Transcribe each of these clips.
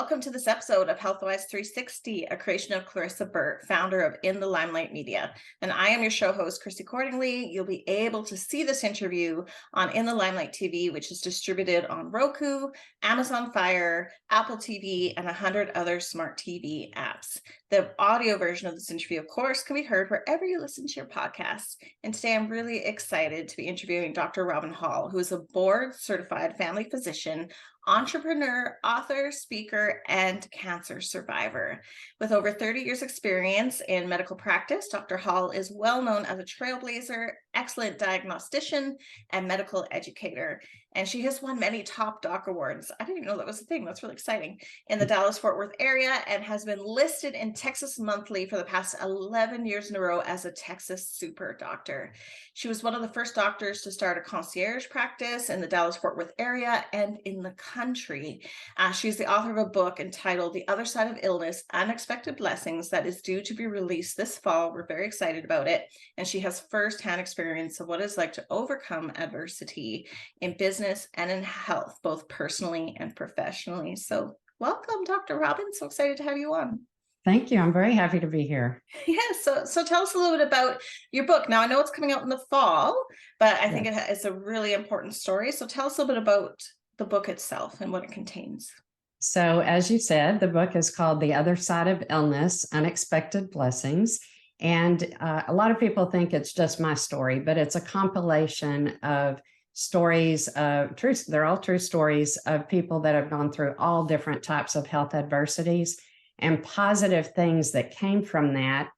welcome to this episode of WISE-360, a creation of Clarissa Burt, founder of In the Limelight Media. And I am your show host, Chrissy Cordingley. You'll be able to see this interview on In the Limelight TV, which is distributed on Roku, Amazon Fire, Apple TV, and 100 other smart TV apps. The audio version of this interview, of course, can be heard wherever you listen to your podcasts. And today I'm really excited to be interviewing Dr. Robin Hall, who is a board-certified family physician, entrepreneur, author, speaker, and cancer survivor. With over 30 years experience in medical practice, Dr. Hall is well known as a trailblazer, excellent diagnostician, and medical educator. And she has won many top doc awards. I didn't even know that was a thing. That's really exciting. In the Dallas-Fort Worth area, and has been listed in Texas Monthly for the past 11 years in a row as a Texas super doctor. She was one of the first doctors to start a concierge practice in the Dallas-Fort Worth area and in the country. She's the author of a book entitled The Other Side of Illness, Unexpected Blessings, that is due to be released this fall. We're very excited about it. And she has firsthand experience of what it's like to overcome adversity in business and in health, both personally and professionally. So welcome, Dr. Robin. So excited to have you on. Thank you. I'm very happy to be here. Yeah, so tell us a little bit about your book. Now, I know it's coming out in the fall, but I think it's a really important story. So tell us a little bit about the book itself and what it contains. So as you said, the book is called The Other Side of Illness, Unexpected Blessings. And a lot of people think it's just my story, but it's a compilation of stories of truth. They're all true stories of people that have gone through all different types of health adversities and positive things that came from that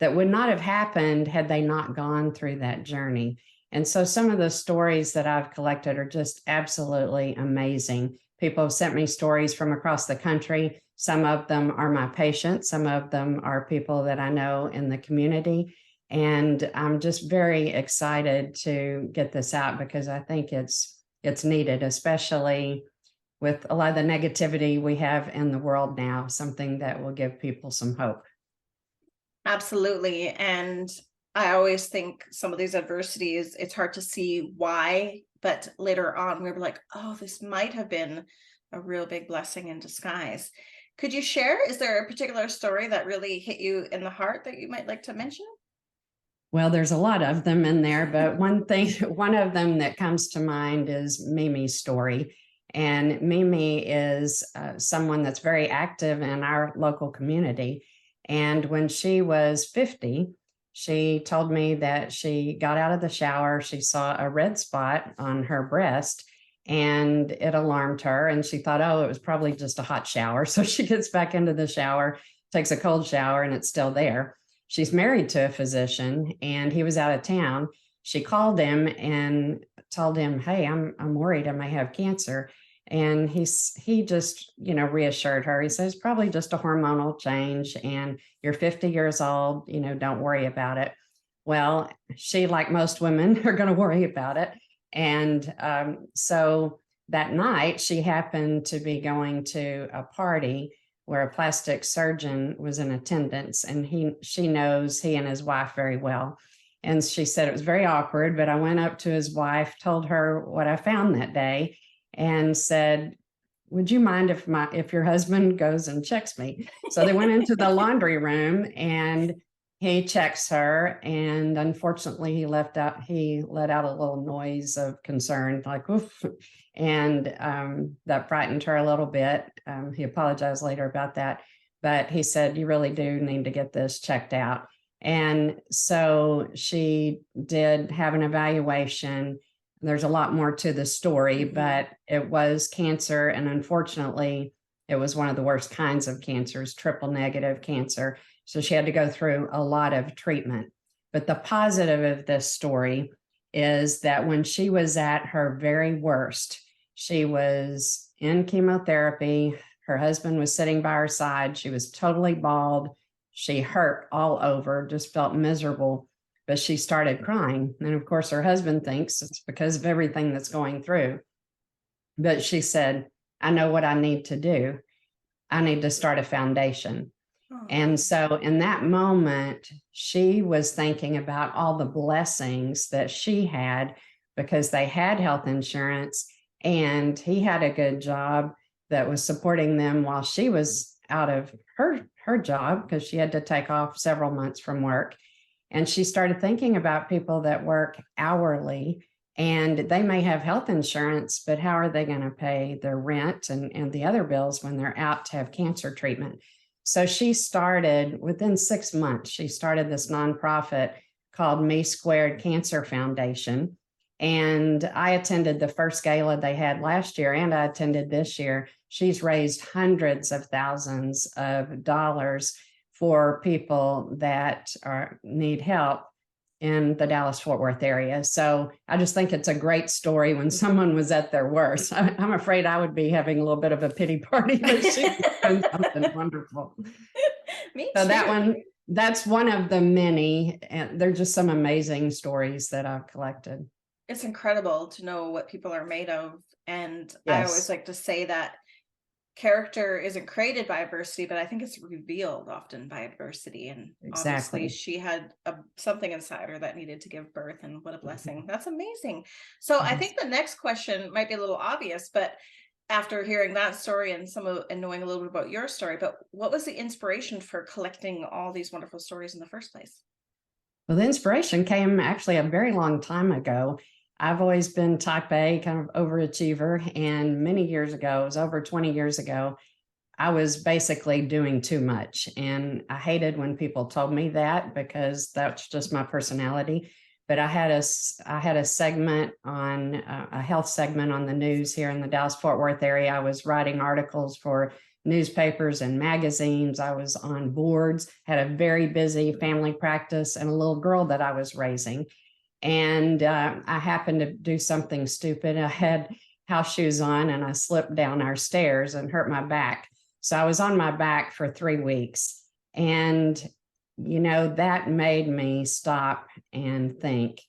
would not have happened had they not gone through that journey. And so some of the stories that I've collected are just absolutely amazing. People have sent me stories from across the country. Some of them are my patients. Some of them are people that I know in the community. And I'm just very excited to get this out because I think it's needed, especially with a lot of the negativity we have in the world now, something that will give people some hope. Absolutely. And I always think some of these adversities, it's hard to see why, but later on we were like, oh, this might have been a real big blessing in disguise. Could you share, is there a particular story that really hit you in the heart that you might like to mention? Well, there's a lot of them in there, but one of them that comes to mind is Mimi's story. And Mimi is someone that's very active in our local community. And when she was 50, she told me that she got out of the shower, she saw a red spot on her breast, and it alarmed her. And she thought, oh, it was probably just a hot shower. So she gets back into the shower, takes a cold shower, and it's still there. She's married to a physician, and he was out of town. She called him and told him, hey, I'm worried I may have cancer. And he just, reassured her. He says, probably just a hormonal change, and you're 50 years old, don't worry about it. Well, she, like most women, are going to worry about it. And so that night she happened to be going to a party where a plastic surgeon was in attendance, and she knows he and his wife very well. And she said it was very awkward, but I went up to his wife, told her what I found that day, and said, would you mind if your husband goes and checks me? So they went into the laundry room and he checks her. And unfortunately, he let out a little noise of concern, like, oof. And that frightened her a little bit. He apologized later about that, but he said, you really do need to get this checked out. And so she did have an evaluation. There's a lot more to the story, but it was cancer. And unfortunately, it was one of the worst kinds of cancers, triple negative cancer. So she had to go through a lot of treatment. But the positive of this story is that when she was at her very worst, she was in chemotherapy. Her husband was sitting by her side. She was totally bald. She hurt all over, just felt miserable. But she started crying. And of course, her husband thinks it's because of everything that's going through. But she said, I know what I need to do. I need to start a foundation. Oh. And so in that moment, she was thinking about all the blessings that she had because they had health insurance and he had a good job that was supporting them while she was out of her job because she had to take off several months from work. And she started thinking about people that work hourly and they may have health insurance, but how are they going to pay their rent and the other bills when they're out to have cancer treatment? So she started, within 6 months, she started this nonprofit called Me Squared Cancer Foundation. And I attended the first gala they had last year, and I attended this year. She's raised hundreds of thousands of dollars for people that need help in the Dallas-Fort Worth area. So I just think it's a great story when someone was at their worst. I'm afraid I would be having a little bit of a pity party, but she's done something wonderful. Me So too. that's one of the many, and they're just some amazing stories that I've collected. It's incredible to know what people are made of. And I always Yes, like to say that character isn't created by adversity, but I think it's revealed often by adversity. And obviously exactly. she had something inside her that needed to give birth, and what a blessing. That's amazing. So I Yes. think the next question might be a little obvious, but after hearing that story and knowing a little bit about your story, but what was the inspiration for collecting all these wonderful stories in the first place? Well, the inspiration came actually a very long time ago. I've always been type A, kind of overachiever. And many years ago, it was over 20 years ago, I was basically doing too much. And I hated when people told me that because that's just my personality. But I had a segment on a health segment on the news here in the Dallas-Fort Worth area. I was writing articles for newspapers and magazines. I was on boards, had a very busy family practice and a little girl that I was raising. And I happened to do something stupid. I had house shoes on and I slipped down our stairs and hurt my back. So I was on my back for 3 weeks. And, that made me stop and think,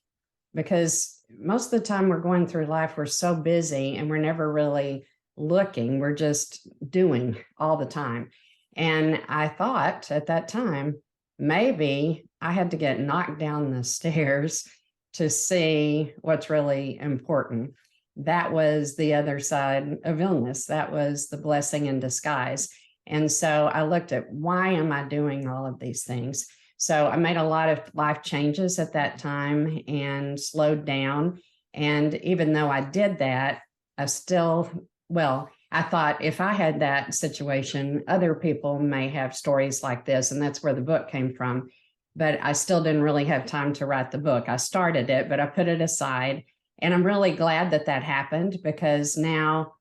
because most of the time we're going through life, we're so busy and we're never really looking, we're just doing all the time. And I thought at that time, maybe I had to get knocked down the stairs to see what's really important. That was the other side of illness. That was the blessing in disguise. And so I looked at, why am I doing all of these things? So I made a lot of life changes at that time and slowed down. And even though I did that, I still, I thought if I had that situation, other people may have stories like this. And that's where the book came from. But I still didn't really have time to write the book. I started it, but I put it aside. And I'm really glad that that happened, because now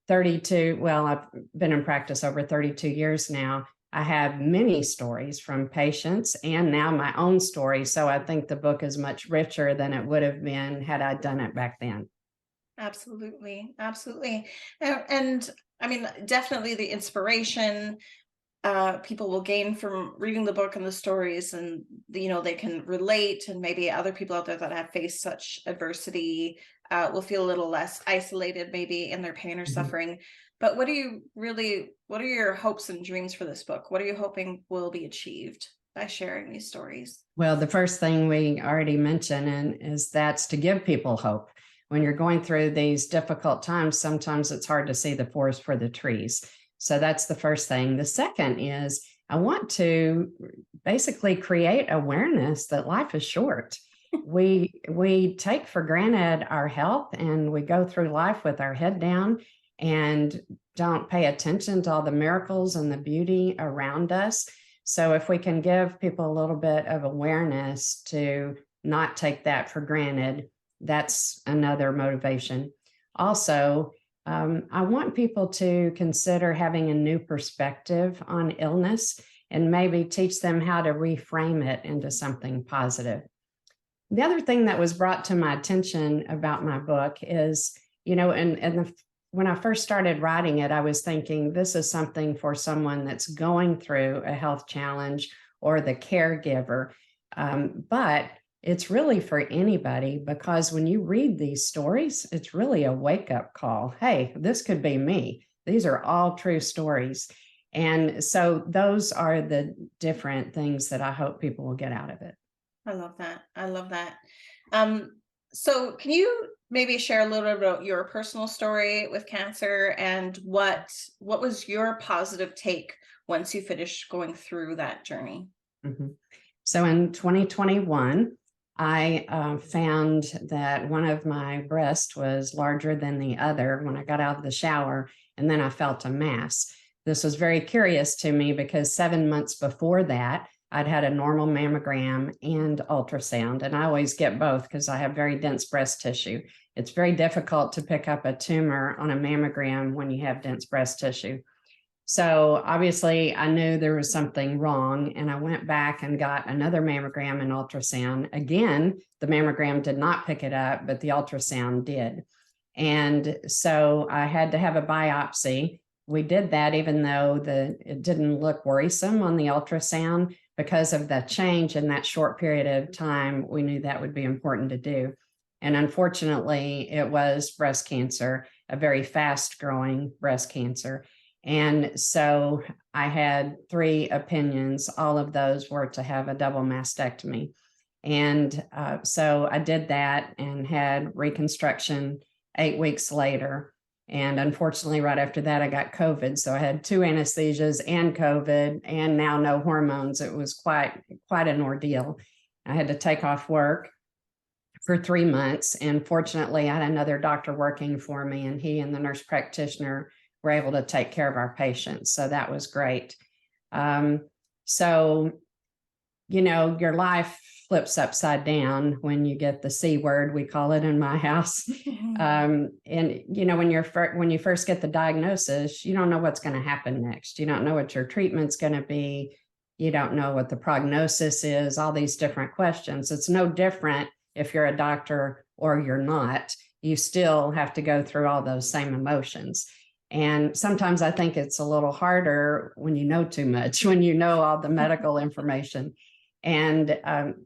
32, I've been in practice over 32 years now. I have many stories from patients and now my own story. So I think the book is much richer than it would have been had I done it back then. Absolutely. Absolutely. And I mean, definitely the inspiration people will gain from reading the book and the stories, and they can relate, and maybe other people out there that have faced such adversity will feel a little less isolated maybe in their pain or suffering. But what are your hopes and dreams for this book? What are you hoping will be achieved by sharing these stories? Well, the first thing we already mentioned is that's to give people hope. When you're going through these difficult times, sometimes it's hard to see the forest for the trees. So that's the first thing. The second is I want to basically create awareness that life is short. We take for granted our health and we go through life with our head down and don't pay attention to all the miracles and the beauty around us. So if we can give people a little bit of awareness to not take that for granted, that's another motivation. Also, I want people to consider having a new perspective on illness and maybe teach them how to reframe it into something positive. The other thing that was brought to my attention about my book is, when I first started writing it, I was thinking this is something for someone that's going through a health challenge or the caregiver. But it's really for anybody, because when you read these stories, it's really a wake-up call. Hey, this could be me. These are all true stories. And so those are the different things that I hope people will get out of it. I love that. I love that. Um, So can you maybe share a little bit about your personal story with cancer and what was your positive take once you finished going through that journey? Mhm. So in 2021, I found that one of my breasts was larger than the other when I got out of the shower, and then I felt a mass. This was very curious to me because 7 months before that, I'd had a normal mammogram and ultrasound, and I always get both because I have very dense breast tissue. It's very difficult to pick up a tumor on a mammogram when you have dense breast tissue. So obviously, I knew there was something wrong, and I went back and got another mammogram and ultrasound. Again, the mammogram did not pick it up, but the ultrasound did. And so I had to have a biopsy. We did that even though it didn't look worrisome on the ultrasound because of the change in that short period of time. We knew that would be important to do. And unfortunately, it was breast cancer, a very fast growing breast cancer. And so I had 3 opinions. All of those were to have a double mastectomy. And so I did that and had reconstruction 8 weeks later. And unfortunately, right after that, I got COVID. So I had 2 anesthesias and COVID, and now no hormones. It was quite an ordeal. I had to take off work for 3 months. And fortunately, I had another doctor working for me, and he and the nurse practitioner were able to take care of our patients. So that was great. So, your life flips upside down when you get the C word, we call it in my house. And, when you first get the diagnosis, you don't know what's going to happen next. You don't know what your treatment's going to be. You don't know what the prognosis is, all these different questions. It's no different if you're a doctor or you're not. You still have to go through all those same emotions. And sometimes I think it's a little harder when you know too much, when you know all the medical information. And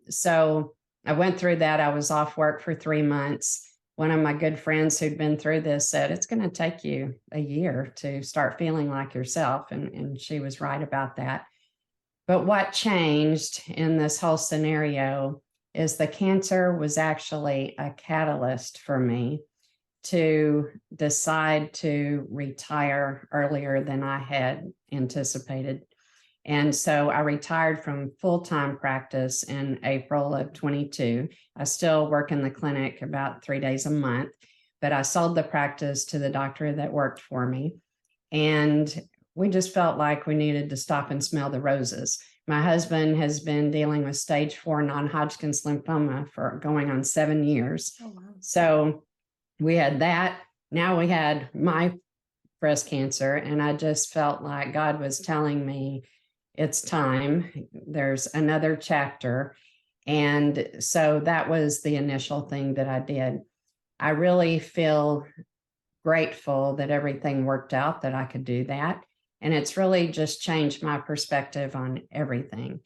so I went through that. I was off work for 3 months. One of my good friends who'd been through this said, it's going to take you a year to start feeling like yourself. And she was right about that. But what changed in this whole scenario is the cancer was actually a catalyst for me to decide to retire earlier than I had anticipated. And so I retired from full-time practice in April of 22. I still work in the clinic about 3 days a month, but I sold the practice to the doctor that worked for me. And we just felt like we needed to stop and smell the roses. My husband has been dealing with stage 4 non-Hodgkin's lymphoma for going on 7 years. Oh, wow. So we had that. Now we had my breast cancer, and I just felt like God was telling me it's time. There's another chapter. And so that was the initial thing that I did. I really feel grateful that everything worked out, that I could do that. And it's really just changed my perspective on everything.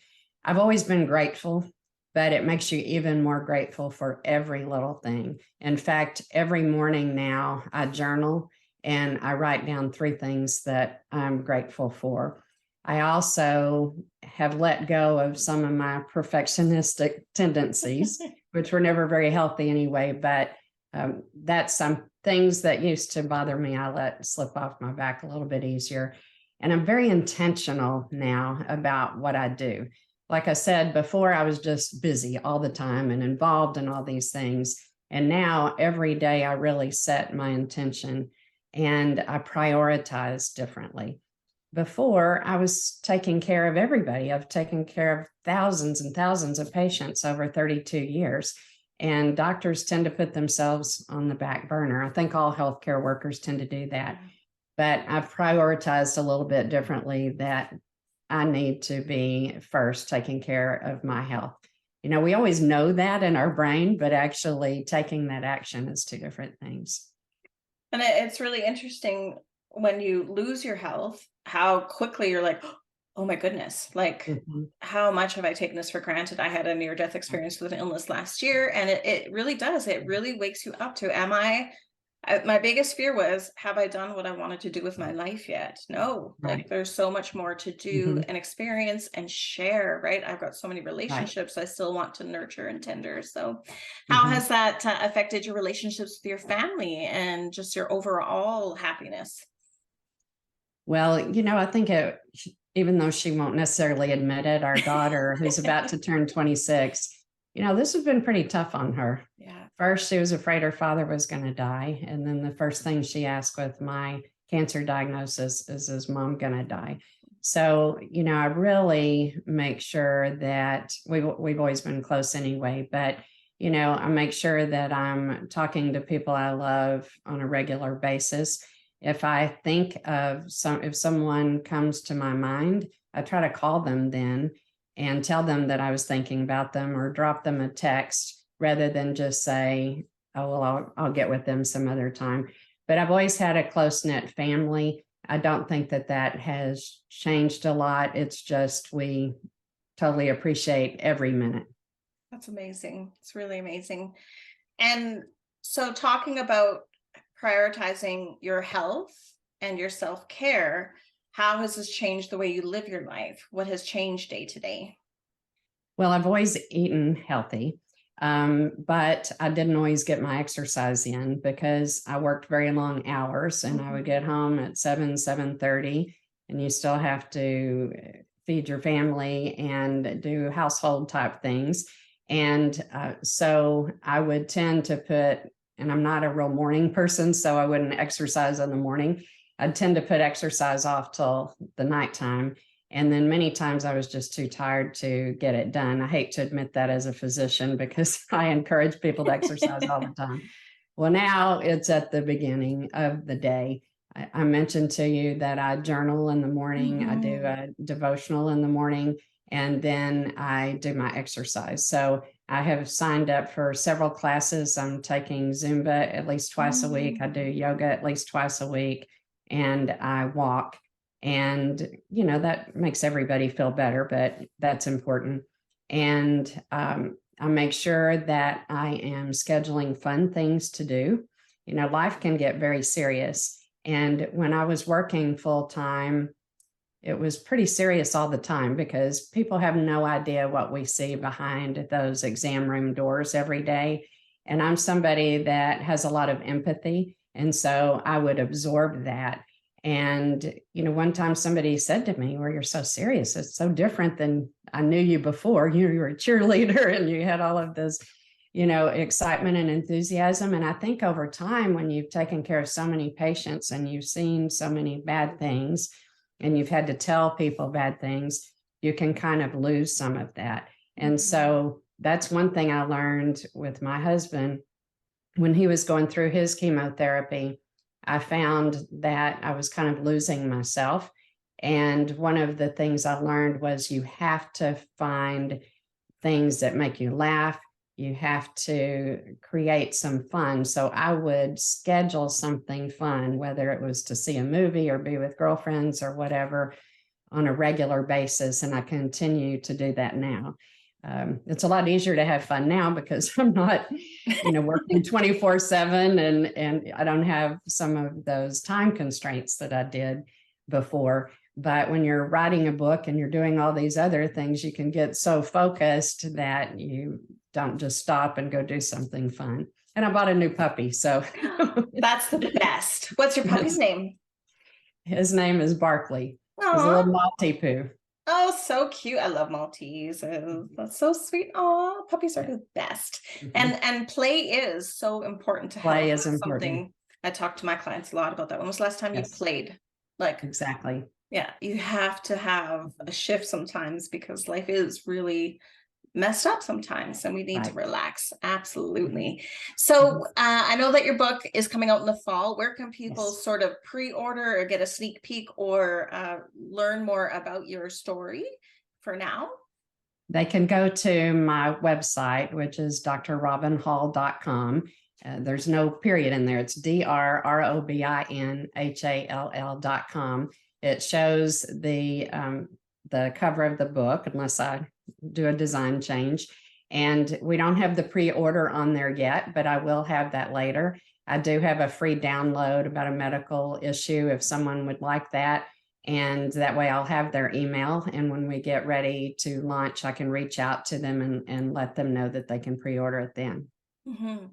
I've always been grateful, but it makes you even more grateful for every little thing. In fact, every morning now I journal and I write down 3 things that I'm grateful for. I also have let go of some of my perfectionistic tendencies, which were never very healthy anyway, but that's some things that used to bother me. I let slip off my back a little bit easier. And I'm very intentional now about what I do. Like I said before, I was just busy all the time and involved in all these things. And now every day I really set my intention and I prioritize differently. Before, I was taking care of everybody. I've taken care of thousands and thousands of patients over 32 years. And doctors tend to put themselves on the back burner. I think all healthcare workers tend to do that. But I've prioritized a little bit differently that I need to be first taking care of my health. We always know that in our brain, but actually taking that action is 2 different things. And it's really interesting when you lose your health, how quickly you're like, oh my goodness, like how much have I taken this for granted? I had a near-death experience with an illness last year, and it really does. It really wakes you up to, am I My biggest fear was, have I done what I wanted to do with my life yet? No, like Right. there's so much more to do Hmm. and experience and share, right? I've got so many Right. relationships I still want to nurture and tender. So, how Hmm. has that affected your relationships with your family and just your overall happiness? Well, I think even though she won't necessarily admit it, our daughter, who's about to turn 26, this has been pretty tough on her. Yeah. First, she was afraid her father was going to die. And then the first thing she asked with my cancer diagnosis is mom going to die? So, I really make sure that we've always been close anyway, but, I make sure that I'm talking to people I love on a regular basis. If I think of if someone comes to my mind, I try to call them then and tell them that I was thinking about them, or drop them a text rather than just say, oh, well, I'll get with them some other time. But I've always had a close knit family. I don't think that has changed a lot. It's just we totally appreciate every minute. That's amazing. It's really amazing. And so, talking about prioritizing your health and your self care, how has this changed the way you live your life? What has changed day to day? Well, I've always eaten healthy, but I didn't always get my exercise in because I worked very long hours, and I would Mhm. get home at 7:30, and you still have to feed your family and do household type things. And so I would tend to and I'm not a real morning person, so I wouldn't exercise in the morning. I'd tend to put exercise off till the nighttime. And then many times I was just too tired to get it done. I hate to admit that as a physician because I encourage people to exercise all the time. Well, now it's at the beginning of the day. I mentioned to you that I journal in the morning, I do Mhm. a devotional in the morning, and then I do my exercise. So I have signed up for several classes. I'm taking Zumba at least twice a week. I do Mm. yoga at least twice a week, and I walk. And, that makes everybody feel better, but that's important. And I make sure that I am scheduling fun things to do. Life can get very serious. And when I was working full time, it was pretty serious all the time because people have no idea what we see behind those exam room doors every day. And I'm somebody that has a lot of empathy. And so I would absorb that. And, one time somebody said to me, well, you're so serious. It's so different than I knew you before. You were a cheerleader and you had all of this, excitement and enthusiasm. And I think over time, when you've taken care of so many patients and you've seen so many bad things, and you've had to tell people bad things, you can kind of lose some of that. And Mhm. so that's one thing I learned with my husband when he was going through his chemotherapy. I found that I was kind of losing myself. And one of the things I learned was you have to find things that make you laugh. You have to create some fun. So I would schedule something fun, whether it was to see a movie or be with girlfriends or whatever, on a regular basis. And I continue to do that now. It's a lot easier to have fun now because I'm not, working 24/7, and I don't have some of those time constraints that I did before. But when you're writing a book and you're doing all these other things, you can get so focused that you don't just stop and go do something fun. And I bought a new puppy. So That's the best. What's your puppy's that's, name? his name is Barkley. He's a Aw. little Maltipoo. Oh, so cute. I love Maltese. That's so sweet. Oh, puppies are Yeah. the best. Mhm. And play is so important to health. Play is That's important. something I talk to my clients a lot about that. When was the last time you Yes, played? Like, exactly. yeah, you have to have a shift sometimes because life is really messed up sometimes and we need to Right. relax. Mhm. Absolutely. So Mhm. I know that your book is coming out in the fall. Where can people Yes. sort of pre-order or get a sneak peek or learn more about your story for now? They can go to my website, which is drrobinhall.com. There's no period in there. It's drrobinhall.com. It shows the cover of the book, unless I do a design change. And we don't have the pre-order on there yet, but I will have that later. I do have a free download about a medical issue if someone would like that. And that way I'll have their email. And when we get ready to launch, I can reach out to them and let them know that they can pre-order it then.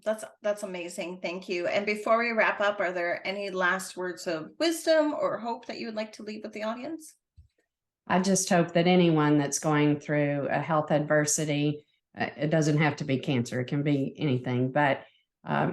That's amazing. Thank you. And before we wrap up, are there any last words of wisdom or hope that you would like to leave with the audience? I just hope that anyone that's going through a health adversity, it doesn't have to be cancer, it can be anything, but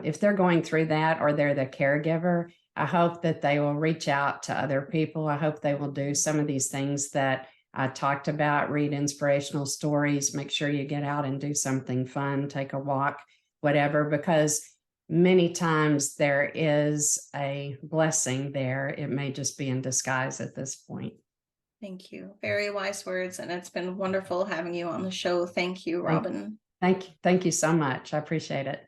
if they're going through that or they're the caregiver, I hope that they will reach out to other people. I hope they will do some of these things that I talked about, read inspirational stories, make sure you get out and do something fun, take a walk, whatever, because many times there is a blessing there. It may just be in disguise at this point. Thank you. Very wise words. And it's been wonderful having you on the show. Thank you, Robin. Thank you so much. I appreciate it.